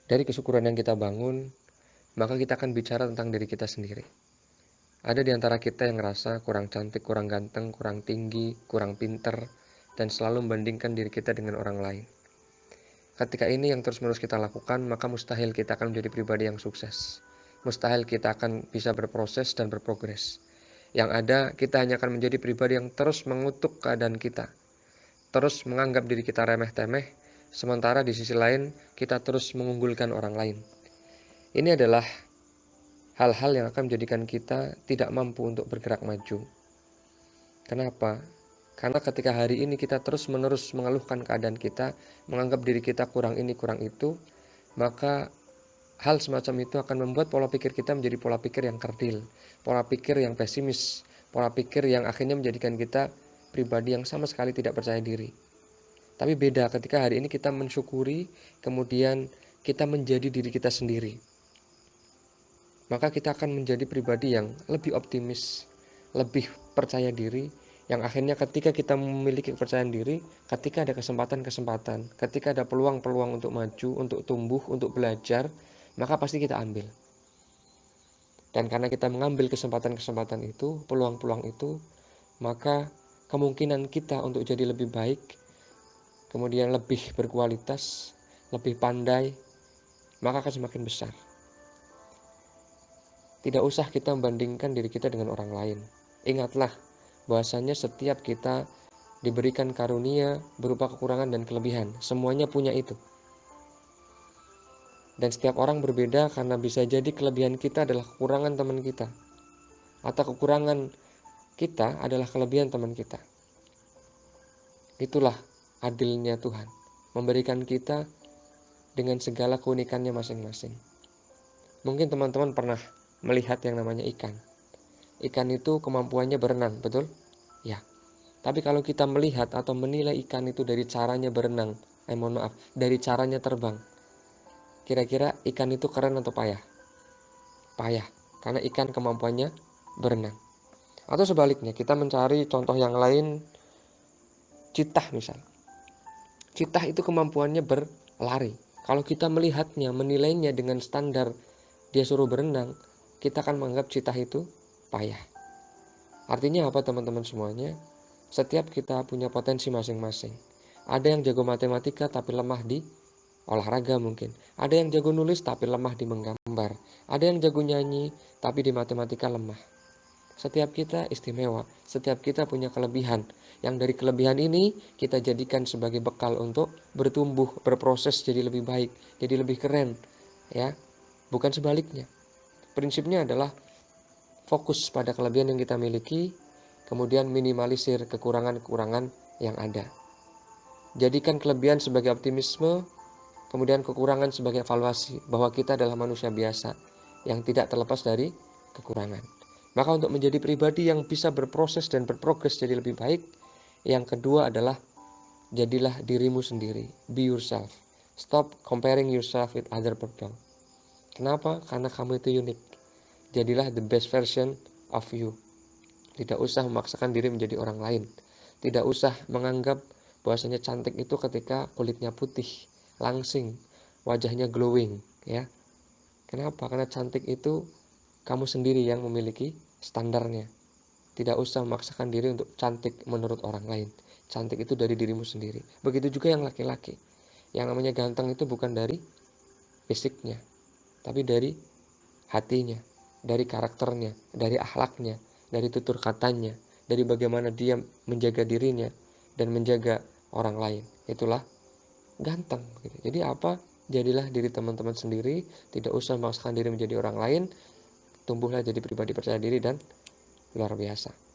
Dari kesyukuran yang kita bangun, maka kita akan bicara tentang diri kita sendiri. Ada di antara kita yang ngerasa kurang cantik, kurang ganteng, kurang tinggi, kurang pinter, dan selalu membandingkan diri kita dengan orang lain. Ketika ini yang terus-menerus kita lakukan, maka mustahil kita akan menjadi pribadi yang sukses. Mustahil kita akan bisa berproses dan berprogres. Yang ada, kita hanya akan menjadi pribadi yang terus mengutuk keadaan kita, terus menganggap diri kita remeh-temeh, sementara di sisi lain kita terus mengunggulkan orang lain. Ini adalah hal-hal yang akan menjadikan kita tidak mampu untuk bergerak maju. Kenapa? Karena ketika hari ini kita terus-menerus mengeluhkan keadaan kita, menganggap diri kita kurang ini, kurang itu, maka hal semacam itu akan membuat pola pikir kita menjadi pola pikir yang kerdil, pola pikir yang pesimis, pola pikir yang akhirnya menjadikan kita pribadi yang sama sekali tidak percaya diri. Tapi beda ketika hari ini kita mensyukuri, kemudian kita menjadi diri kita sendiri. Maka kita akan menjadi pribadi yang lebih optimis, lebih percaya diri, yang akhirnya ketika kita memiliki kepercayaan diri, ketika ada kesempatan-kesempatan, ketika ada peluang-peluang untuk maju, untuk tumbuh, untuk belajar, maka pasti kita ambil. Dan karena kita mengambil kesempatan-kesempatan itu, peluang-peluang itu, maka kemungkinan kita untuk jadi lebih baik, kemudian lebih berkualitas, lebih pandai, maka akan semakin besar. Tidak usah kita membandingkan diri kita dengan orang lain. Ingatlah bahwasanya setiap kita diberikan karunia berupa kekurangan dan kelebihan. Semuanya punya itu. Dan setiap orang berbeda karena bisa jadi kelebihan kita adalah kekurangan teman kita. Atau kekurangan kita adalah kelebihan teman kita. Itulah adilnya Tuhan. Memberikan kita dengan segala keunikannya masing-masing. Mungkin teman-teman pernah melihat yang namanya ikan. Ikan itu kemampuannya berenang, betul? Ya. Tapi kalau kita melihat atau menilai ikan itu dari caranya berenang, dari caranya terbang, kira-kira ikan itu keren atau payah? Payah, karena ikan kemampuannya berenang. Atau sebaliknya, kita mencari contoh yang lain, citah misal. Citah itu kemampuannya berlari. Kalau kita melihatnya, menilainya dengan standar dia suruh berenang, kita akan menganggap citah itu payah. Artinya apa teman-teman semuanya? Setiap kita punya potensi masing-masing. Ada yang jago matematika tapi lemah di olahraga mungkin. Ada yang jago nulis tapi lemah di menggambar. Ada yang jago nyanyi tapi di matematika lemah. Setiap kita istimewa, setiap kita punya kelebihan. Yang dari kelebihan ini kita jadikan sebagai bekal untuk bertumbuh, berproses jadi lebih baik, jadi lebih keren, ya. Bukan sebaliknya. Prinsipnya adalah fokus pada kelebihan yang kita miliki, kemudian minimalisir kekurangan-kekurangan yang ada. Jadikan kelebihan sebagai optimisme, kemudian kekurangan sebagai evaluasi bahwa kita adalah manusia biasa yang tidak terlepas dari kekurangan. Maka untuk menjadi pribadi yang bisa berproses dan berprogres jadi lebih baik, yang kedua adalah jadilah dirimu sendiri. Be yourself. Stop comparing yourself with other people. Kenapa? Karena kamu itu unik. Jadilah the best version of you. Tidak usah memaksakan diri menjadi orang lain. Tidak usah menganggap bahwasanya cantik itu ketika kulitnya putih, langsing, wajahnya glowing, ya. Kenapa? Karena cantik itu kamu sendiri yang memiliki standarnya. Tidak usah memaksakan diri untuk cantik menurut orang lain. Cantik itu dari dirimu sendiri. Begitu juga yang laki-laki. Yang namanya ganteng itu bukan dari fisiknya, tapi dari hatinya, dari karakternya, dari akhlaknya, dari tutur katanya, dari bagaimana dia menjaga dirinya dan menjaga orang lain. Itulah ganteng. Jadi apa? Jadilah diri teman-teman sendiri, tidak usah memaksakan diri menjadi orang lain, tumbuhlah jadi pribadi percaya diri dan luar biasa.